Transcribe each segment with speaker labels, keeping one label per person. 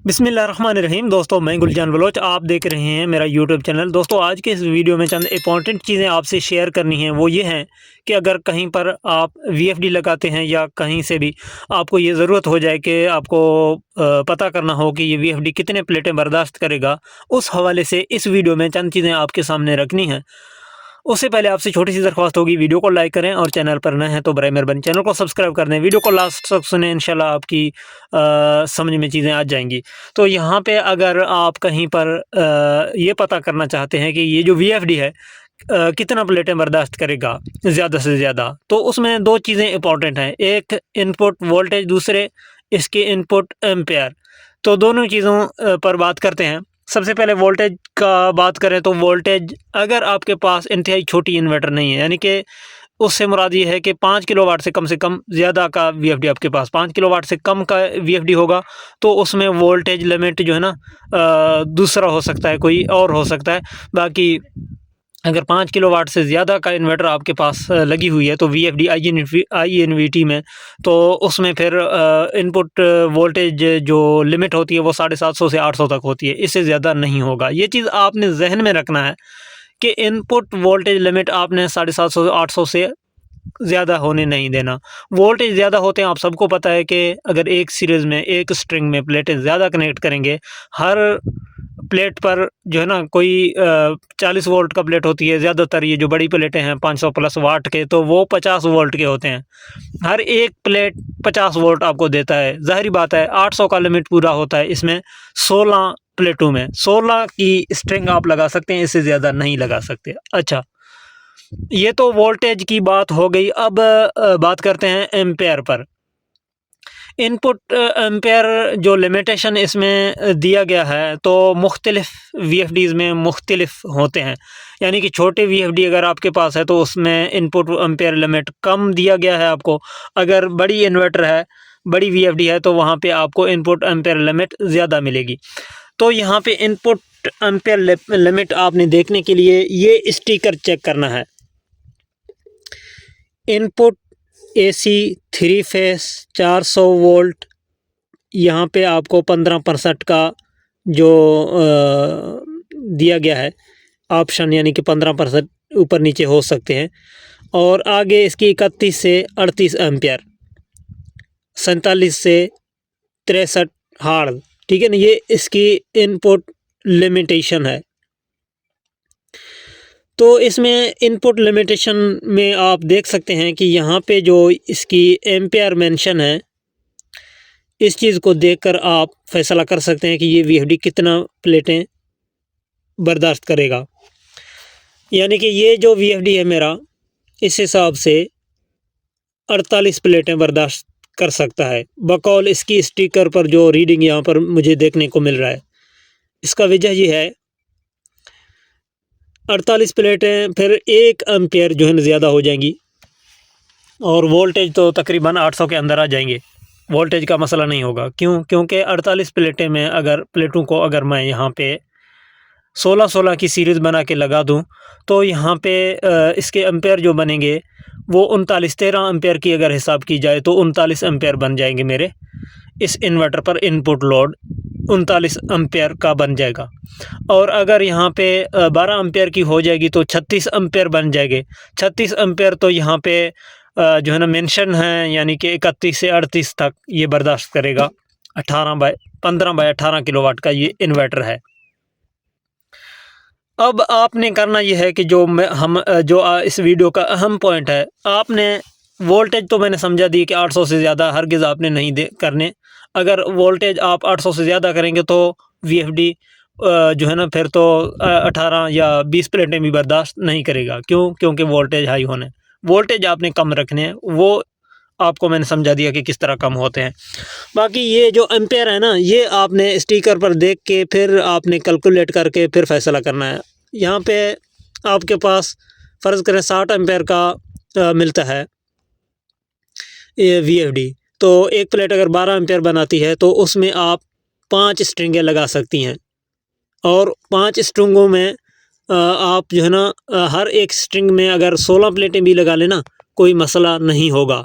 Speaker 1: बिस्मिल्लाहिर्रहमानिर्रहीम। दोस्तों, मैं गुलजान बलोच, आप देख रहे हैं मेरा यूट्यूब चैनल। दोस्तों, आज के इस वीडियो में चंद इंपॉर्टेंट चीज़ें आपसे शेयर करनी हैं। वो ये हैं कि अगर कहीं पर आप वीएफडी लगाते हैं या कहीं से भी आपको ये ज़रूरत हो जाए कि आपको पता करना हो कि ये वीएफडी कितने प्लेटें बर्दाश्त करेगा, उस हवाले से इस वीडियो में चंद चीज़ें आपके सामने रखनी हैं। उससे पहले आपसे छोटी सी दरख्वास्त होगी, वीडियो को लाइक करें और चैनल पर नए हैं तो बराए मेहरबानी चैनल को सब्सक्राइब कर दें। वीडियो को लास्ट तक सुनें, इंशाल्लाह आपकी समझ में चीज़ें आ जाएंगी। तो यहाँ पे अगर आप कहीं पर ये पता करना चाहते हैं कि ये जो वीएफडी है कितना प्लेटें बर्दाश्त करेगा ज़्यादा से ज़्यादा, तो उसमें दो चीज़ें इंपॉर्टेंट हैं। एक इनपुट वोल्टेज, दूसरे इसके इनपुट एम्पेयर। तो दोनों चीज़ों पर बात करते हैं। सबसे पहले वोल्टेज का बात करें तो वोल्टेज, अगर आपके पास इंतहाई छोटी इन्वर्टर नहीं है, यानी कि उससे मुराद ये है कि 5 किलोवाट से कम ज़्यादा का वीएफडी आपके पास 5 किलोवाट से कम का वीएफडी होगा, तो उसमें वोल्टेज लिमिट जो है ना दूसरा हो सकता है, कोई और हो सकता है। बाकी अगर 5 किलोवाट से ज़्यादा का इन्वर्टर आपके पास लगी हुई है तो वीएफडी आईएनवीटी में, तो उसमें फिर इनपुट वोल्टेज जो लिमिट होती है वो 750 से 800 तक होती है, इससे ज़्यादा नहीं होगा। ये चीज़ आपने जहन में रखना है कि इनपुट वोल्टेज लिमिट आपने 750 800 से ज़्यादा होने नहीं देना। वोल्टेज ज़्यादा होते हैं, आप सबको पता है कि अगर एक सीरीज़ में एक स्ट्रिंग में प्लेटें ज़्यादा कनेक्ट करेंगे, हर प्लेट पर जो है ना कोई 40 वोल्ट का प्लेट होती है। ज़्यादातर ये जो बड़ी प्लेटें हैं 500 प्लस वाट के, तो वो 50 वोल्ट के होते हैं। हर एक प्लेट 50 वोल्ट आपको देता है। ज़ाहिरी बात है 800 का लिमिट पूरा होता है। इसमें 16 प्लेटों में 16 की स्ट्रिंग आप लगा सकते हैं, इससे ज़्यादा नहीं लगा सकते। अच्छा, ये तो वोल्टेज की बात हो गई। अब बात करते हैं एम्पेयर पर। इनपुट एम्पेयर जो लिमिटेशन इसमें दिया गया है, तो मुख्तलिफ वीएफडीज़ में मुख्तलिफ होते हैं। यानी कि छोटे वीएफडी अगर आपके पास है तो उसमें इनपुट एम्पेयर लिमिट कम दिया गया है आपको। अगर बड़ी इन्वर्टर है, बड़ी वीएफडी है, तो वहाँ पे आपको इनपुट एम्पेयर लिमिट ज़्यादा मिलेगी। तो यहाँ पे इनपुट एम्पेयर लिमिट आपने देखने के लिए ये स्टिकर चेक करना है। इनपुट एसी 3 फेस 400 वोल्ट, यहाँ पे आपको 15% का जो दिया गया है ऑप्शन, यानी कि 15% ऊपर नीचे हो सकते हैं। और आगे इसकी 31 से 38 एम्पियर, 47 से 63 हार्ड, ठीक है ना। ये इसकी इनपुट लिमिटेशन है। तो इसमें इनपुट लिमिटेशन में आप देख सकते हैं कि यहाँ पे जो इसकी एम्पेयर मेंशन है, इस चीज़ को देखकर आप फैसला कर सकते हैं कि ये वीएफडी कितना प्लेटें बर्दाश्त करेगा। यानी कि ये जो वीएफडी है मेरा, इस हिसाब से 48 प्लेटें बर्दाश्त कर सकता है, बकौल इसकी स्टिकर पर जो रीडिंग यहाँ पर मुझे देखने को मिल रहा है। इसका वजह ये है 48 प्लेटें फिर 1 एम्पेयर जो है ना ज़्यादा हो जाएंगी, और वोल्टेज तो तकरीबन 800 के अंदर आ जाएंगे। वोल्टेज का मसला नहीं होगा। क्यों? क्योंकि 48 प्लेटें में अगर प्लेटों को अगर मैं यहाँ पे 16-16 की सीरीज़ बना के लगा दूँ, तो यहाँ पे इसके एम्पेयर जो बनेंगे वो 13 एम्पेयर की अगर हिसाब की जाए तो 39 एम्पेयर बन जाएंगे मेरे इस इन्वर्टर पर। इनपुट लोड 39 एम्पेयर का बन जाएगा। और अगर यहाँ पे 12 एम्पेयर की हो जाएगी तो 36 एम्पेयर बन जाएंगे। 36 एम्पेयर तो यहाँ पे जो है ना मेंशन है, यानी कि 31 से 38 तक ये बर्दाश्त करेगा। 15 बाय 18 किलोवाट का ये इन्वर्टर है। अब आपने करना यह है कि इस वीडियो का अहम पॉइंट है, आपने वोल्टेज तो मैंने समझा दी कि 800 से ज़्यादा हरगिज़ आपने नहीं करने। अगर वोल्टेज आप 800 से ज़्यादा करेंगे तो वीएफडी जो है ना फिर तो 18 या 20 प्लेटें भी बर्दाश्त नहीं करेगा। क्यों? क्योंकि वोल्टेज हाई होने, वोल्टेज आपने कम रखने हैं। वो आपको मैंने समझा दिया कि किस तरह कम होते हैं। बाकी ये जो एम्पेयर है ना, ये आपने स्टिकर पर देख के फिर आपने कैलकुलेट करके फिर फैसला करना है। यहाँ पे आपके पास फ़र्ज़ करें 60 एम्पेयर का मिलता है ये वीएफडी, तो एक प्लेट अगर 12 एम्पेयर बनाती है तो उसमें आप 5 स्ट्रिंगें लगा सकती हैं। और 5 स्ट्रिंगों में आप जो है ना हर एक स्ट्रिंग में अगर 16 प्लेटें भी लगा लेना, कोई मसला नहीं होगा।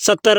Speaker 1: 70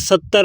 Speaker 1: 70